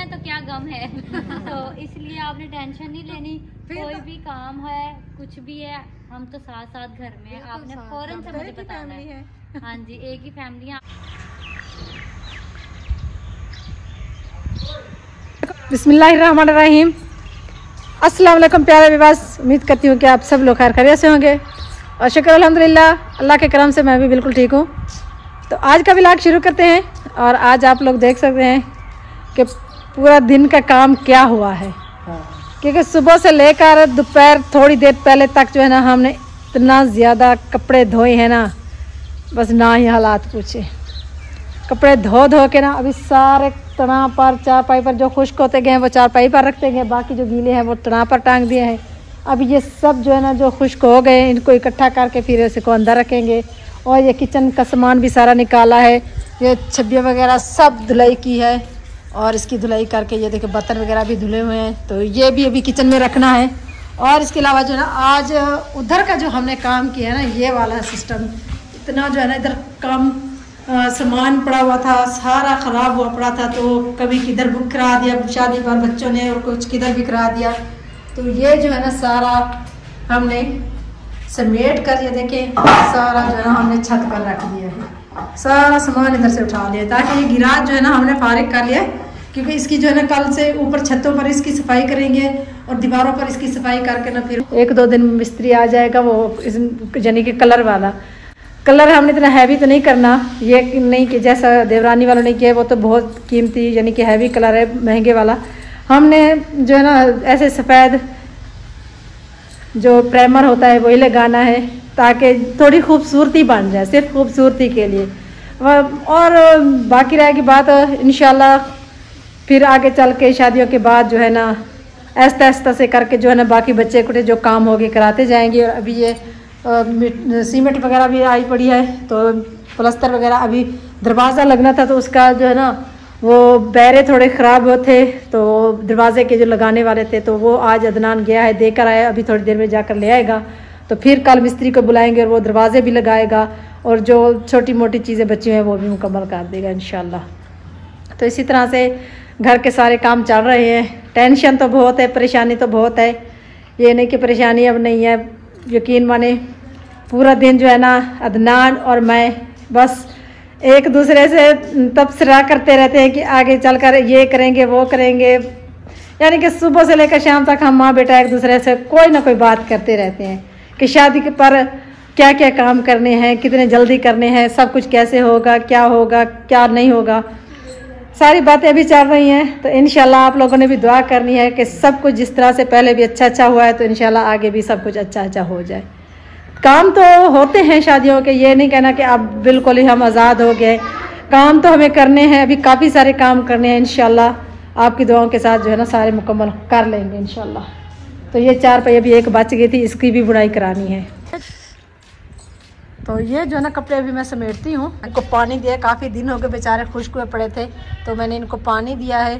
है तो क्या गम है। तो इसलिए आपने टेंशन नहीं लेनी, कोई भी काम है कुछ भी है हम तो साथ साथ घर में, आपने फौरन से मुझे बताना है। हाँ जी, एक ही फैमिली है। बिस्मिल्लाहिर्रहमानिर्रहीम। अस्सलाम वालेकुम प्यारे विवास, उम्मीद करती हूँ कि आप सब लोग खैर खैरियत से होंगे और शुक्र अल्हम्दुलिल्लाह अल्लाह के करम से मैं भी बिल्कुल ठीक हूँ। तो आज का व्लॉग शुरू करते हैं और आज आप लोग देख सकते हैं कि पूरा दिन का काम क्या हुआ है, क्योंकि सुबह से लेकर दोपहर थोड़ी देर पहले तक जो है ना हमने इतना ज़्यादा कपड़े धोए हैं ना, बस ना ही हालात पूछे। कपड़े धो धो के ना अभी सारे तना पर चारपाई पर जो खुश्क होते गए हैं वो चारपाई पर रखते गए, बाकी जो गीले हैं वो तना पर टांग दिए हैं। अभी ये सब जो है ना जो खुश्क हो गए इनको इकट्ठा करके फिर इसको अंदर रखेंगे। और ये किचन का सामान भी सारा निकाला है, ये छब्बियाँ वगैरह सब धुलाई की है और इसकी धुलाई करके ये देखिए बर्तन वगैरह भी धुले हुए हैं, तो ये भी अभी किचन में रखना है। और इसके अलावा जो है ना आज उधर का जो हमने काम किया है ना, ये वाला सिस्टम इतना जो है ना इधर कम सामान पड़ा हुआ था, सारा ख़राब हुआ पड़ा था, तो कभी किधर बुक करा दिया शादी पर बच्चों ने और कुछ किधर भी करा दिया। तो ये जो है ना सारा हमने समेट कर, ये देखें सारा जो है ना हमने छत पर रख दिया है, सारा सामान इधर से उठा लिया ताकि ये गिराज जो है ना हमने फारिग कर लिया, क्योंकि इसकी जो है ना कल से ऊपर छतों पर इसकी सफाई करेंगे और दीवारों पर इसकी सफाई करके ना फिर 1-2 दिन में मिस्त्री आ जाएगा, वो यानी कि कलर वाला। कलर हमने इतना हैवी तो नहीं करना, ये नहीं कि जैसा देवरानी वालों ने किया वो तो बहुत कीमती यानी कि हैवी कलर है, महंगे वाला। हमने जो है ना ऐसे सफ़ेद जो प्राइमर होता है वही लगाना है ताकि थोड़ी खूबसूरती बन जाए, सिर्फ खूबसूरती के लिए। और बाकी रहेगी बात इंशाल्लाह फिर आगे चल के शादियों के बाद जो है ना आहिस्ता आहिस्ता से करके जो है ना बाकी बच्चे कुटे जो काम होगी कराते जाएंगे। और अभी ये सीमेंट वगैरह भी आई पड़ी है, तो प्लास्टर वगैरह अभी दरवाज़ा लगना था तो उसका जो है ना वो बैरे थोड़े ख़राब थे, तो दरवाजे के जो लगाने वाले थे तो वो आज अदनान गया है देकर आया, अभी थोड़ी देर में जाकर ले आएगा। तो फिर कल मिस्त्री को बुलाएंगे और वो दरवाजे भी लगाएगा और जो छोटी मोटी चीज़ें बची हुई हैं वो भी मुकम्मल कर देगा इंशाल्लाह। तो इसी तरह से घर के सारे काम चल रहे हैं। टेंशन तो बहुत है, परेशानी तो बहुत है, ये नहीं कि परेशानी अब नहीं है। यकीन माने पूरा दिन जो है ना अदनान और मैं बस एक दूसरे से तबसरा करते रहते हैं कि आगे चलकर ये करेंगे वो करेंगे, यानी कि सुबह से लेकर शाम तक हम माँ बेटा एक दूसरे से कोई ना कोई बात करते रहते हैं कि शादी के पर क्या क्या काम करने हैं, कितने जल्दी करने हैं, सब कुछ कैसे होगा, क्या नहीं होगा, सारी बातें अभी चल रही हैं। तो इंशाल्लाह आप लोगों ने भी दुआ करनी है कि सब कुछ जिस तरह से पहले भी अच्छा हुआ है तो इंशाल्लाह आगे भी सब कुछ अच्छा हो जाए। काम तो होते हैं शादियों के, ये नहीं कहना कि अब बिल्कुल ही हम आज़ाद हो गए, काम तो हमें करने हैं, अभी काफ़ी सारे काम करने हैं। इंशाल्लाह आपकी दुआओं के साथ जो है ना सारे मुकम्मल कर लेंगे इंशाल्लाह। तो ये 4 पहिए अभी एक बच गई थी, इसकी भी बुनाई करानी है। तो ये जो है ना कपड़े अभी मैं समेटती हूँ। इनको पानी दिया, काफ़ी दिन हो गए बेचारे खुश्क हुए पड़े थे, तो मैंने इनको पानी दिया है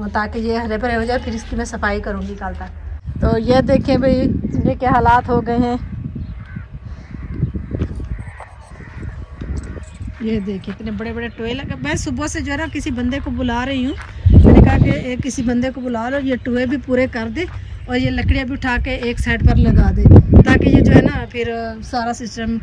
ताकि ये हरे भरे हो जाए, फिर इसकी मैं सफाई करूँगी कल तक। तो ये देखें भाई ये क्या हालात हो गए हैं, ये देखिए इतने बड़े बड़े टोए लगे। मैं सुबह से जो है ना किसी बंदे को बुला रही हूँ, मैंने कहा कि किसी बंदे को बुला लो, ये टोए भी पूरे कर दे और ये लकड़ियाँ भी उठा के एक साइड पर लगा दे ताकि ये जो है ना फिर सारा सिस्टम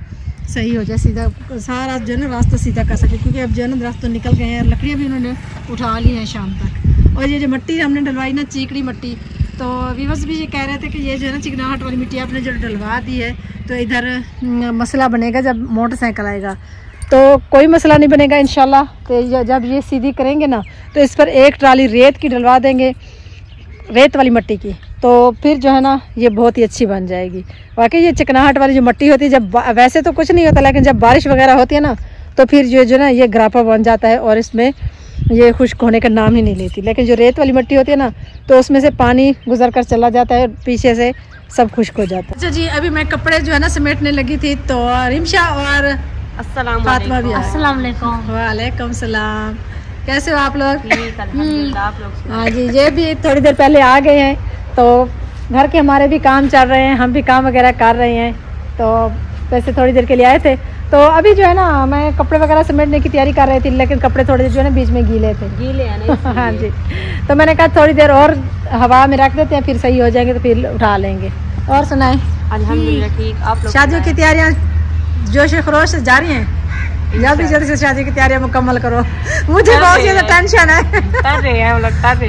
सही हो जाए, सीधा सारा जो है ना रास्ता सीधा कर सके, क्योंकि अब जो है ना रास्ते निकल गए हैं, लकड़ियाँ भी उन्होंने उठा ली हैं शाम तक। और ये जो मिट्टी हमने डलवाई ना चीकड़ी मिट्टी, तो विवस भी ये कह रहे थे कि ये जो है ना चिकनाहट वाली मिट्टी आपने जो डलवा दी है तो इधर मसला बनेगा जब मोटरसाइकिल आएगा, तो कोई मसला नहीं बनेगा इंशाल्लाह। तो जब ये सीधी करेंगे ना तो इस पर एक ट्राली रेत की डलवा देंगे, रेत वाली मिट्टी की, तो फिर जो है ना ये बहुत ही अच्छी बन जाएगी। वाकई ये चिकनाहट वाली जो मिट्टी होती है जब वैसे तो कुछ नहीं होता, लेकिन जब बारिश वगैरह होती है ना तो फिर जो ना ये ग्रापा बन जाता है और इसमें ये खुश्क होने का नाम ही नहीं लेती। लेकिन जो रेत वाली मिट्टी होती है ना तो उसमें से पानी गुजर कर चला जाता है, पीछे से सब खुश्क हो जाता है। अच्छा जी, अभी मैं कपड़े जो है ना समेटने लगी थी तो रिमशा और फातिमा भी अस्सलाम वालेकुम सलाम, कैसे हो आप लोग? आप लोग? हाँ जी, ये भी थोड़ी देर पहले आ गए हैं, तो घर के हमारे भी काम चल रहे हैं, हम भी काम वगैरह कर रहे हैं। तो वैसे थोड़ी देर के लिए आए थे, तो अभी जो है ना मैं कपड़े वगैरह समेटने की तैयारी कर रही थी, लेकिन कपड़े थोड़े जो है ना बीच में गीले थे। गीले हैं ना हाँ जी, तो मैंने कहा थोड़ी देर और हवा में रख देते हैं, फिर सही हो जाएंगे तो फिर उठा लेंगे। और सुनाए? अल्हम्दुलिल्लाह ठीक। आप लोग शादियों की तैयारियां जोश खरोश से जारी हैं? जल्दी जल्दी से शादी की तैयारियां मुकम्मल करो। मुझे बहुत ज्यादा टेंशन है।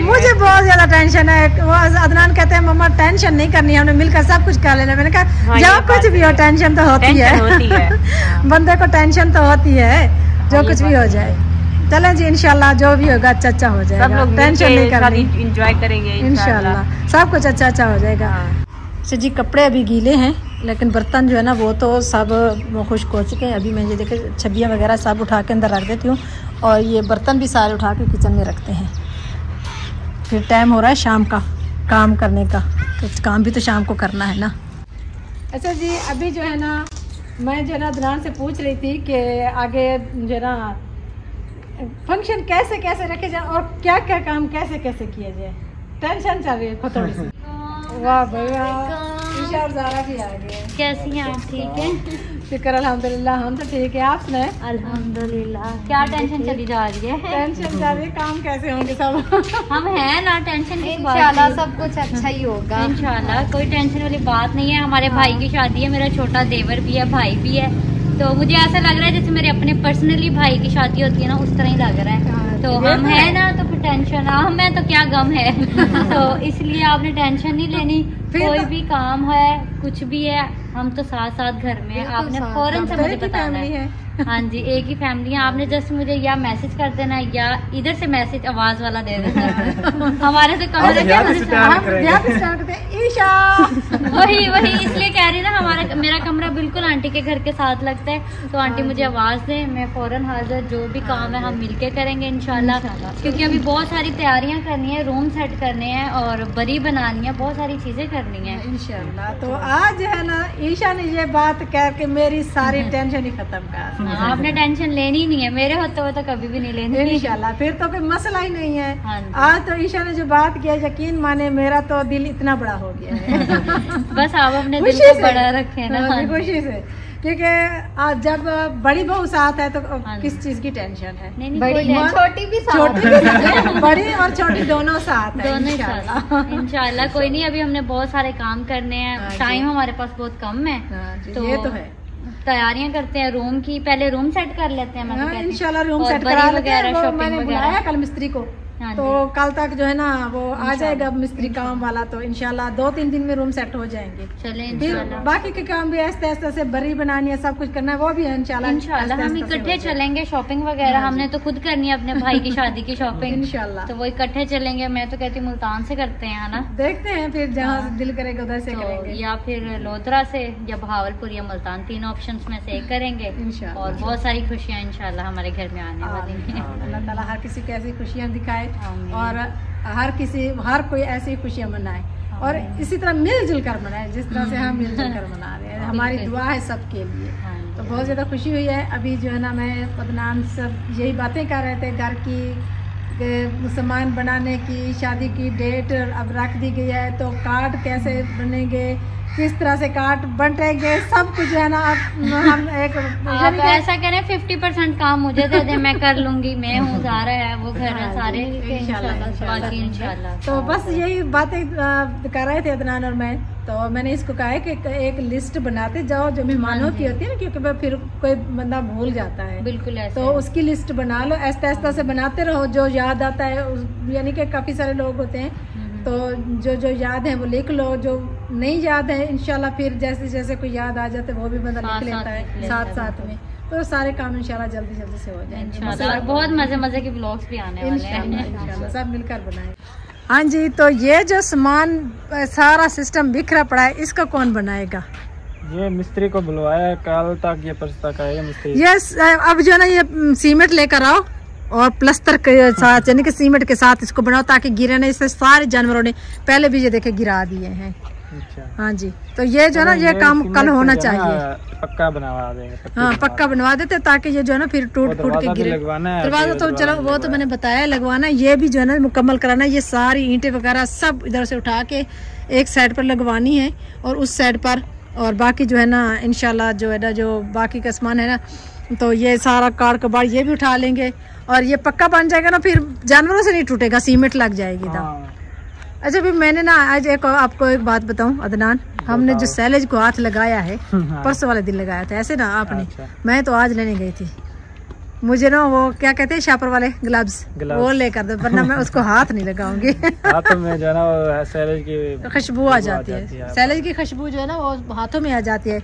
मुझे बहुत ज्यादा टेंशन है। वो अदनान कहते हैं मम्मा टेंशन नहीं करनी है, हमने मिलकर सब कुछ कर लेना। मैंने कहा जब कुछ भी हो टेंशन तो होती है। बंदे को टेंशन तो होती है, जो कुछ भी हो जाए। चले जी, इंशाल्लाह जो भी होगा अच्छा अच्छा हो जाएगा। टेंशन नहीं करनी, एंजॉय करेंगे इंशाल्लाह सब कुछ अच्छा अच्छा हो जाएगा। अच्छा जी, कपड़े अभी गीले हैं, लेकिन बर्तन जो है ना वो तो सब खुश्क हो चुके हैं। अभी मैं ये देखे छबियाँ वगैरह सब उठा के अंदर रख देती हूँ, और ये बर्तन भी सारे उठा के किचन में रखते हैं। फिर टाइम हो रहा है शाम का काम करने का, तो काम भी तो शाम को करना है ना। अच्छा जी, अभी जो है ना मैं जो है ना अदनान से पूछ रही थी कि आगे जो है ना फंक्शन कैसे कैसे रखे जाए और क्या क्या काम कैसे कैसे किया जाए। टेंशन चल रही है थोड़ी सी। वाह भैया, ईशा ज़ारा भी आ गए। कैसी हैं आप? ठीक है, शुक्र अल्हम्दुलिल्लाह, हम तो ठीक है। आप सुनाए? अल्हम्दुलिल्लाह। क्या टेंशन चली जा रही है? टेंशन जा रही है, काम कैसे होंगे सब। हम हैं ना, टेंशन की बात इंशाल्लाह नहीं। सब कुछ अच्छा ही होगा। इंशाल्लाह कोई टेंशन वाली बात नहीं है। हमारे भाई की शादी है, मेरा छोटा देवर भी है, भाई भी है, तो मुझे ऐसा लग रहा है जैसे मेरे अपने पर्सनली भाई की शादी होती है ना, उस तरह ही लग रहा है। तो हम है ना, तो फिर टेंशन हमें तो क्या गम है। तो इसलिए आपने टेंशन नहीं लेनी। कोई भी काम है, कुछ भी है, हम तो साथ साथ घर में हैं। आपने फौरन से मुझे बताना है। हाँ जी, एक ही फैमिली है। आपने जस्ट मुझे या मैसेज कर देना है या इधर से मैसेज आवाज वाला दे देना है। हमारे से कमरे वही इसलिए कह रही ना, हमारा मेरा कमरा बिल्कुल आंटी के घर के साथ लगता है। तो आंटी मुझे आवाज दे, मैं फौरन हाजिर। जो भी काम है हम मिलके करेंगे इंशाल्लाह, क्योंकि अभी बहुत सारी तैयारियां करनी है, रूम सेट करने हैं और बरी बनानी है, बहुत सारी चीजें करनी है इंशाल्लाह। तो आज है ना ईशा ने ये बात कह के मेरी सारी टेंशन ही खत्म कर। आपने टेंशन लेनी ही नहीं है, मेरे होते हुए तो कभी भी नहीं लेनी इंशाल्लाह। फिर तो कोई मसला ही नहीं है। हाँ, आज तो ईशा ने जो बात किया, यकीन माने मेरा तो दिल इतना बड़ा हो गया है। बस आप अपने दिल को बड़ा रखें ना। खुशी से, क्योंकि आज जब बड़ी बहू साथ है तो किस चीज की टेंशन है। नहीं, बड़ी छोटी भी बड़ी और छोटी दोनों साथ है। दोनों इंशाल्लाह। कोई नहीं, अभी हमने बहुत सारे काम करने हैं, टाइम हमारे पास बहुत कम है। तो ये तो है, तैयारियां करते हैं रूम की, पहले रूम सेट कर लेते हैं। मैं इंशाल्लाह रूम सेट करा लेते हैं। मैंने बुलाया कल मिस्त्री को, तो कल तक जो है ना वो आ जाएगा मिस्त्री काम वाला, तो इंशाल्लाह 2-3 दिन में रूम सेट हो जाएंगे। चले फिर बाकी के काम भी आस्ते आस्ते से बरी बनानी है, सब कुछ करना है, वो भी है इंशाल्लाह। हम इकट्ठे चलेंगे शॉपिंग वगैरह, हमने तो खुद करनी है अपने भाई की शादी की शॉपिंग इंशाल्लाह। तो वो इकट्ठे चलेंगे। मैं तो कहती हूँ मुल्तान से करते हैं ना, देखते हैं फिर जहाँ दिल करेगा उधर से करेंगे, या फिर लोधरा से या बहावलपुर या मुल्तान, तीन ऑप्शंस में से एक करेंगे। और बहुत सारी खुशियाँ इंशाल्लाह हमारे घर में आने वाली हैं। अल्लाह ताला हर किसी को ऐसी खुशियाँ दिखाए और हर कोई ऐसी खुशियाँ मनाए, और इसी तरह मिलजुल कर मनाए जिस तरह से हम मिलजुल कर मना रहे हैं। हमारी दुआ है सबके लिए। तो बहुत ज़्यादा खुशी हुई है। अभी जो है ना मैं अदनान सब यही बातें कर रहे थे, घर की सामान बनाने की, शादी की डेट अब रख दी गई है, तो कार्ड कैसे बनेंगे, किस तरह से कार्ड बंटेंगे, सब कुछ है ना। हम एक आप ऐसा करें 50% काम मुझे दे दें, मैं कर लूंगी। मैं हूँ, ज़ारा है, वो घर है, सारे इंशाल्लाह। तो बस यही बातें कर रहे थे अदनान और मैं। तो मैंने इसको कहा है कि एक लिस्ट बनाते जाओ जो मेहमानों की होती है ना, क्योंकि फिर कोई बंदा भूल जाता है। बिल्कुल ऐसे। तो उसकी लिस्ट बना लो, ऐसा ऐसा से बनाते रहो, जो याद आता है। यानी कि काफ़ी सारे लोग होते हैं, तो जो याद है वो लिख लो, जो नहीं याद है इंशाल्लाह फिर जैसे जैसे कोई याद आ जाते वो भी बंदा लिख लेता है साथ में। तो सारे काम इंशाल्लाह जल्दी जल्दी से हो जाएंगे इंशाल्लाह। बहुत मजे के व्लॉग्स भी आने वाले हैं इंशाल्लाह, सब मिलकर बनाए। हाँ जी, तो ये जो सामान सारा सिस्टम बिखरा पड़ा है, इसका कौन बनाएगा? ये मिस्त्री को बुलवाया है, कल तक ये परसों तक आएगा मिस्त्री। यस, अब जो है ना ये सीमेंट लेकर आओ और प्लस्तर के साथ, यानी कि सीमेंट के साथ इसको बनाओ ताकि गिरे नहीं। इससे सारे जानवरों ने पहले भी ये देखे गिरा दिए हैं। अच्छा। हाँ जी, तो ये जो है ना ये काम कल होना चाहिए। पक्का बनवा देंगे। हाँ, पक्का बनवा देते ताकि ये जो है ना फिर टूट फूट के गिरे। दरवाजा तो चलो वो तो मैंने बताया लगवाना, ये भी जो है ना मुकम्मल कराना। ये सारी ईंटें वगैरह सब इधर से उठा के एक साइड पर लगवानी है और उस साइड पर और बाकी जो है ना इंशाल्लाह जो है ना जो बाकी का सामान है ना तो ये सारा कार कबाड़ ये भी उठा लेंगे और ये पक्का बन जाएगा ना, फिर जानवरों से नहीं टूटेगा, सीमेंट लग जाएगी था। अच्छा भी मैंने ना आज आपको एक बात बताऊं अदनान, हमने जो सैलेज को हाथ लगाया है परसों वाले दिन लगाया था ऐसे ना आपने। अच्छा। मैं तो आज लेने गई थी, मुझे ना वो क्या कहते हैं शापर वाले ग्लव्स वो लेकर दो, वरना मैं उसको हाथ नहीं लगाऊंगी। हाथों में जो है ना वो सैलेज की खुशबू आ जाती है, सैलेज की खुशबू जो है ना वो हाथों में आ जाती है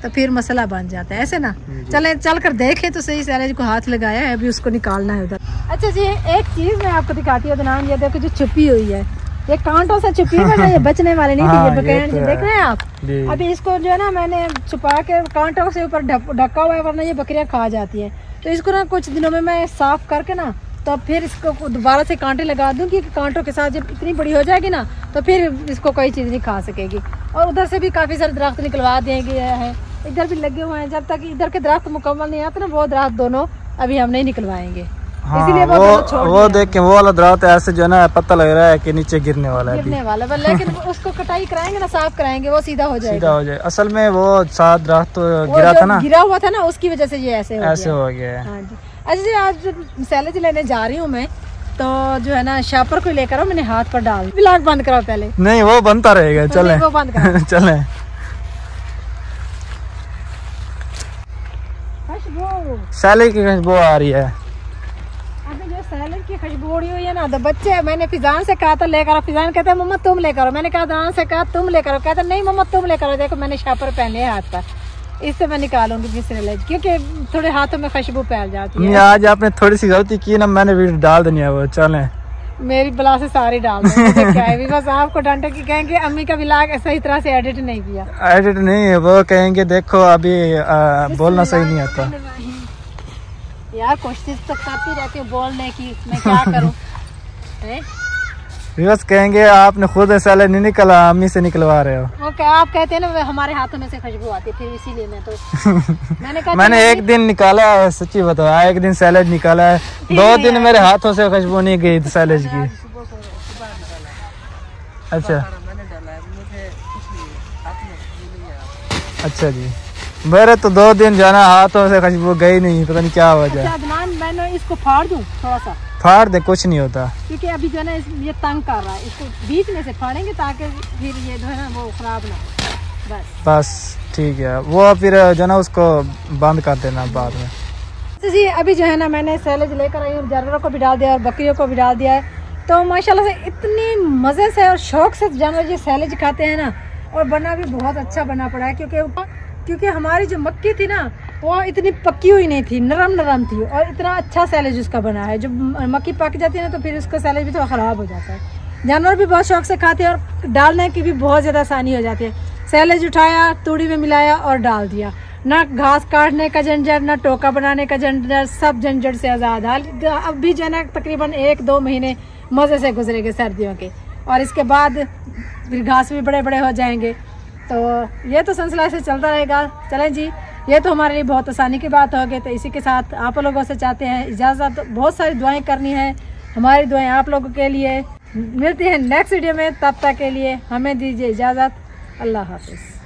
तो फिर मसला बन जाता है ऐसे ना। चले चल कर देखे तो सही, सैलेज को हाथ लगाया है, अभी उसको निकालना है उधर। अच्छा जी एक चीज मैं आपको दिखाती हूँ अदनान, ये देखो जो छुपी हुई है, ये कांटों से छुपी है ना, ये बचने वाले नहीं थी, ये बकैन देख रहे हैं आप। अभी इसको जो है ना मैंने छुपा के कांटों से ऊपर ढका हुआ है, वरना ये बकरियां खा जाती है। तो इसको ना कुछ दिनों में मैं साफ करके ना तो फिर इसको दोबारा से कांटे लगा दूं कि कांटों के साथ जब इतनी बड़ी हो जाएगी ना तो फिर इसको कोई चीज़ नहीं खा सकेगी। और उधर से भी काफ़ी सारे दरख्त निकलवा दिए गए हैं, इधर भी लगे हुए हैं, जब तक इधर के दरख्त मुकम्मल नहीं आते ना वो दरख्त दोनों अभी हम नहीं निकलवाएंगे। हाँ, इसीलिए वो देख के वो वाला दरख्त ऐसे जो है ना पता लग रहा है कि नीचे गिरने वाला है, लेकिन उसको कटाई कराएंगे ना, साफ कराएंगे, वो सीधा हो जाएगा। असल में वो 7 दरख्त तो गिरा था ना, गिरा हुआ था ना, उसकी वजह से ये ऐसे हो गया। हाँ जी। अच्छा जी आज सैलेज लेने जा रही हूँ मैं, तो जो है ना शापर को लेकर मैंने हाथ पर डाल। ब्लॉग बंद कराओ पहले। नहीं वो बनता रहेगा, चले वो बंद करो। चले। सैलेज की खुशबू आ रही है। अभी जो सैलेज की खुशबू उड़ी हुई है ना, तो बच्चे मैंने फिजान से कहा था लेकर आओ, फिजान कहते हैं मम्मा तुम लेकर आओ, मैंने कहा दान से कहा तुम लेकर आओ, कहते नहीं मम्मा तुम लेकर आओ। देखो मैंने शापर पहने हाथ पर, इससे मैं निकालूंगी फिर सैलेज, क्योंकि थोड़े हाथों में खुशबू फैल जाती है। आज आपने थोड़ी सी गलती की ना, मैंने वीडियो डाल देनी है वो। चले मेरी बला से सारी डाल दो, क्या है बस आपको डांटे की कहेंगे अम्मी का व्लॉग सही तरह से एडिट नहीं किया। एडिट नहीं, वो कहेंगे देखो अभी बोलना सही नहीं आता। यार कोशिश तो करती रहती हूँ बोलने की, मैं क्या करूँ। बस कहेंगे आपने खुद सैलेज नहीं निकला, अम्मी से निकलवा रहे हो। ओके आप कहते हैं ना हमारे हाथों में से खुशबू आती है, फिर इसीलिए मैं तो मैंने कहा मैंने एक दिन निकाला है, सच्ची बताओ, एक दिन सैलेज निकाला है, 2 दिन मेरे हाथों से खुशबू नहीं गई सैलेज की। अच्छा अच्छा जी, मेरे तो 2 दिन जाना हाथों से खुशबू गई नहीं, पता नहीं क्या वजह। अच्छा अदनान मैंने इसको फाड़ दूं थोड़ा सा? फाड़ दे, कुछ नहीं होता, क्योंकि अभी जो है ना ये तंग कर रहा है, इसको बीच में से फाड़ेंगे ताकि फिर ये जो है ना वो खराब ना हो। बस ठीक है, वो फिर जो ना उसको बंद कर देना बाद में। तो जी अभी जो है ना मैंने सैलेज लेकर आई हूँ, जानवरों को भी डाल दिया और बकरियों को भी डाल दिया है। तो माशाल्लाह से इतनी मज़े से और शौक से जानवर ये सैलेज खाते हैं ना, और बना भी बहुत अच्छा बना पड़ा है, क्योंकि हमारी जो मक्की थी ना वो इतनी पक्की हुई नहीं थी, नरम नरम थी, और इतना अच्छा सैलेज उसका बना है। जब मक्की पक जाती है ना तो फिर उसका सैलेज भी थोड़ा ख़राब हो जाता है। जानवर भी बहुत शौक से खाते हैं और डालने की भी बहुत ज़्यादा आसानी हो जाती है। सैलेज उठाया, तूड़ी में मिलाया और डाल दिया, ना घास काटने का झंझट, ना टोका बनाने का झंझट, सब झंझट से आज़ाद। अब भी जो है ना तकरीबन 1-2 महीने मज़े से गुजरेंगे सर्दियों के, और इसके बाद फिर घास भी बड़े बड़े हो जाएंगे। तो ये तो सिलसिला ऐसे चलता रहेगा। चलें जी, ये तो हमारे लिए बहुत आसानी की बात होगी। तो इसी के साथ आप लोगों से चाहते हैं इजाज़त, बहुत सारी दुआएं करनी है, हमारी दुआएं आप लोगों के लिए। मिलती हैं नेक्स्ट वीडियो में, तब तक के लिए हमें दीजिए इजाज़त। अल्लाह हाफिज़।